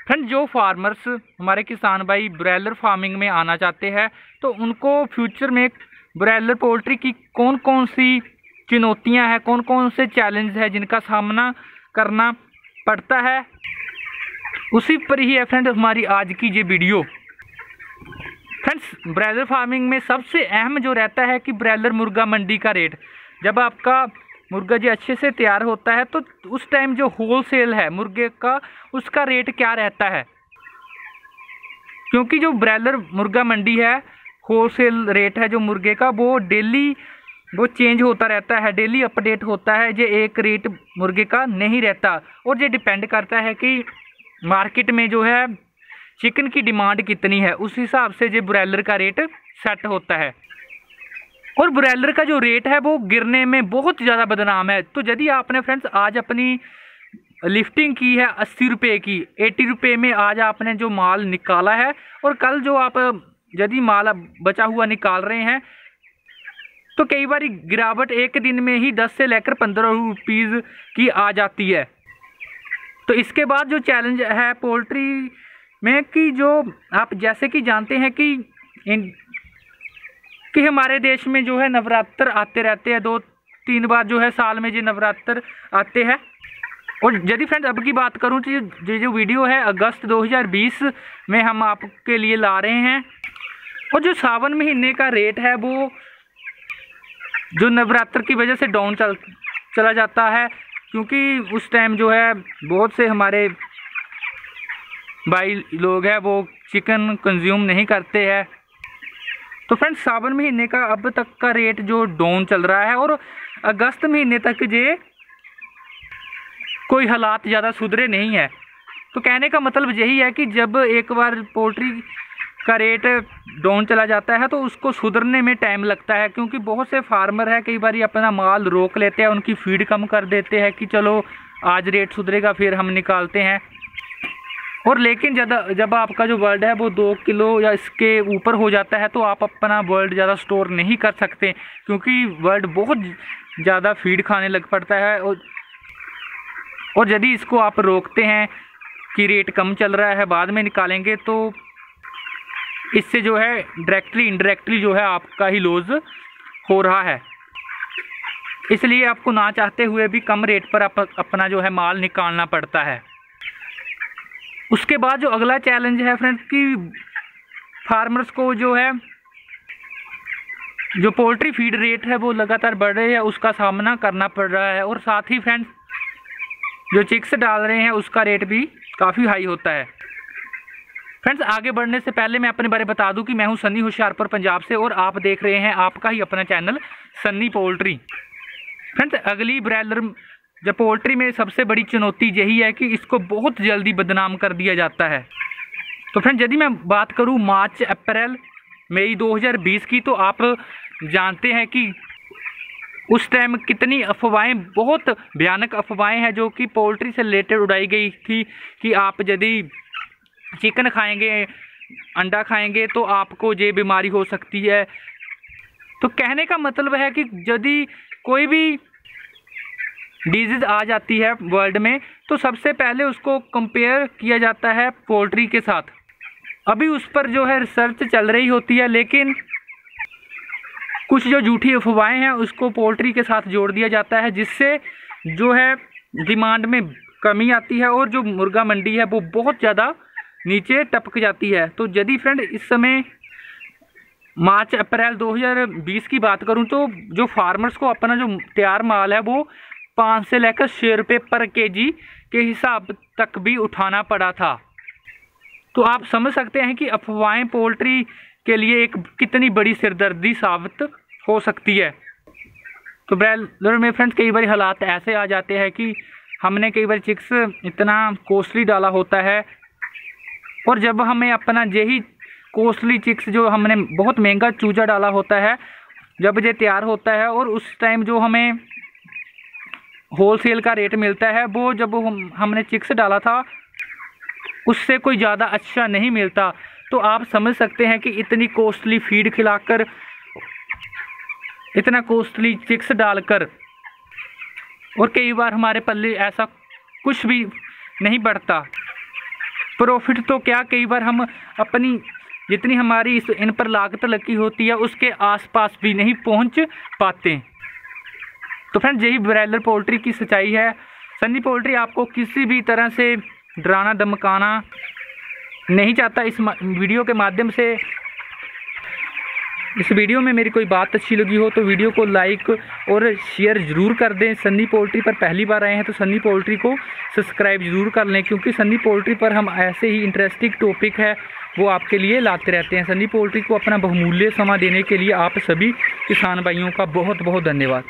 Friend, जो farmers हमारे किसान भाई ब्रॉयलर फार्मिंग में आना चाहते हैं तो उनको फ्यूचर में ब्रॉयलर पोल्ट्री की कौन कौन सी चुनौतियां हैं, कौन कौन से चैलेंज है जिनका सामना करना पड़ता है, उसी पर ही है फ्रेंड हमारी आज की ये वीडियो। फ्रेंड्स, ब्रॉयलर फार्मिंग में सबसे अहम जो रहता है कि ब्रॉयलर मुर्गा मंडी का रेट, जब आपका मुर्गा जी अच्छे से तैयार होता है तो उस टाइम जो होल सेल है मुर्गे का, उसका रेट क्या रहता है। क्योंकि जो ब्रॉयलर मुर्गा मंडी है, होल सेल रेट है जो मुर्गे का, वो डेली वो चेंज होता रहता है, डेली अपडेट होता है। ये एक रेट मुर्गे का नहीं रहता और ये डिपेंड करता है कि मार्केट में जो है चिकन की डिमांड कितनी है, उस हिसाब से ये ब्रॉयलर का रेट सेट होता है। और ब्रॉयलर का जो रेट है वो गिरने में बहुत ज़्यादा बदनाम है। तो यदि आपने फ्रेंड्स आज अपनी लिफ्टिंग की है 80 रुपये की, 80 रुपये में आज आपने जो माल निकाला है और कल जो आप यदि माल बचा हुआ निकाल रहे हैं तो कई बार गिरावट एक दिन में ही 10 से लेकर 15 रुपीज़ की आ जाती है। तो इसके बाद जो चैलेंज है पोल्ट्री में कि जो आप जैसे कि जानते हैं कि हमारे देश में जो है नवरात्र आते रहते हैं, 2-3 बार जो है साल में ये नवरात्र आते हैं। और यदि फ्रेंड्स अब की बात करूं तो ये जो वीडियो है अगस्त 2020 में हम आपके लिए ला रहे हैं। और जो सावन महीने का रेट है वो जो नवरात्र की वजह से डाउन चला जाता है, क्योंकि उस टाइम जो है बहुत से हमारे भाई लोग हैं वो चिकन कंज्यूम नहीं करते हैं। तो फ्रेंड्स, सावन महीने का अब तक का रेट जो डाउन चल रहा है और अगस्त महीने तक ये कोई हालात ज़्यादा सुधरे नहीं है। तो कहने का मतलब यही है कि जब एक बार पोल्ट्री का रेट डाउन चला जाता है तो उसको सुधरने में टाइम लगता है, क्योंकि बहुत से फार्मर है कई बार अपना माल रोक लेते हैं, उनकी फीड कम कर देते हैं कि चलो आज रेट सुधरेगा फिर हम निकालते हैं। और लेकिन जब आपका जो वर्ल्ड है वो 2 किलो या इसके ऊपर हो जाता है तो आप अपना वर्ल्ड ज़्यादा स्टोर नहीं कर सकते, क्योंकि वर्ल्ड बहुत ज़्यादा फीड खाने लग पड़ता है। और यदि इसको आप रोकते हैं कि रेट कम चल रहा है बाद में निकालेंगे तो इससे जो है डायरेक्टली इनडायरेक्टली जो है आपका ही लॉस हो रहा है। इसलिए आपको ना चाहते हुए भी कम रेट पर अपना जो है माल निकालना पड़ता है। उसके बाद जो अगला चैलेंज है फ्रेंड्स कि फार्मर्स को जो है जो पोल्ट्री फीड रेट है वो लगातार बढ़ रहे हैं, उसका सामना करना पड़ रहा है। और साथ ही फ्रेंड्स जो चिक्स डाल रहे हैं उसका रेट भी काफ़ी हाई होता है। फ्रेंड्स, आगे बढ़ने से पहले मैं अपने बारे बता दूं कि मैं हूं सन्नी होशियारपुर पंजाब से और आप देख रहे हैं आपका ही अपना चैनल सन्नी पोल्ट्री। फ्रेंड्स, अगली ब्रॉयलर जब पोल्ट्री में सबसे बड़ी चुनौती यही है कि इसको बहुत जल्दी बदनाम कर दिया जाता है। तो फ्रेंड्स, यदि मैं बात करूं मार्च अप्रैल मई 2020 की, तो आप जानते हैं कि उस टाइम कितनी अफवाहें, बहुत भयानक अफवाहें हैं जो कि पोल्ट्री से रिलेटेड उड़ाई गई थी कि आप यदि चिकन खाएंगे, अंडा खाएंगे तो आपको ये बीमारी हो सकती है। तो कहने का मतलब है कि यदि कोई भी डिजीज़ आ जाती है वर्ल्ड में तो सबसे पहले उसको कंपेयर किया जाता है पोल्ट्री के साथ। अभी उस पर जो है रिसर्च चल रही होती है, लेकिन कुछ जो झूठी अफवाहें हैं उसको पोल्ट्री के साथ जोड़ दिया जाता है, जिससे जो है डिमांड में कमी आती है और जो मुर्गा मंडी है वो बहुत ज़्यादा नीचे टपक जाती है। तो यदि फ्रेंड इस समय मार्च अप्रैल 2020 की बात करूं तो जो फार्मर्स को अपना जो तैयार माल है वो 5 से लेकर 6 रुपये पर केजी के हिसाब तक भी उठाना पड़ा था। तो आप समझ सकते हैं कि अफवाहें पोल्ट्री के लिए एक कितनी बड़ी सिरदर्दी साबित हो सकती है। तो ब्रॉयलर में फ्रेंड्स कई बार हालात ऐसे आ जाते हैं कि हमने कई बार चिक्स इतना कॉस्टली डाला होता है और जब हमें अपना यही कॉस्टली चिक्स जो हमने बहुत महंगा चूजा डाला होता है, जब ये तैयार होता है और उस टाइम जो हमें होलसेल का रेट मिलता है वो जब हमने चिक्स डाला था उससे कोई ज़्यादा अच्छा नहीं मिलता। तो आप समझ सकते हैं कि इतनी कॉस्टली फीड खिलाकर, इतना कॉस्टली चिक्स डालकर और कई बार हमारे पल्ले ऐसा कुछ भी नहीं बढ़ता। प्रॉफिट तो क्या, कई बार हम अपनी जितनी हमारी इन पर लागत लगी होती है उसके आसपास भी नहीं पहुंच पाते। तो फ्रेंड्स यही ब्रायलर पोल्ट्री की सच्चाई है। सन्नी पोल्ट्री आपको किसी भी तरह से डराना धमकाना नहीं चाहता। इस वीडियो के माध्यम से, इस वीडियो में मेरी कोई बात अच्छी लगी हो तो वीडियो को लाइक और शेयर ज़रूर कर दें। सन्नी पोल्ट्री पर पहली बार आए हैं तो सन्नी पोल्ट्री को सब्सक्राइब ज़रूर कर लें, क्योंकि सन्नी पोल्ट्री पर हम ऐसे ही इंटरेस्टिंग टॉपिक है वो आपके लिए लाते रहते हैं। सन्नी पोल्ट्री को अपना बहुमूल्य समय देने के लिए आप सभी किसान भाइयों का बहुत बहुत धन्यवाद।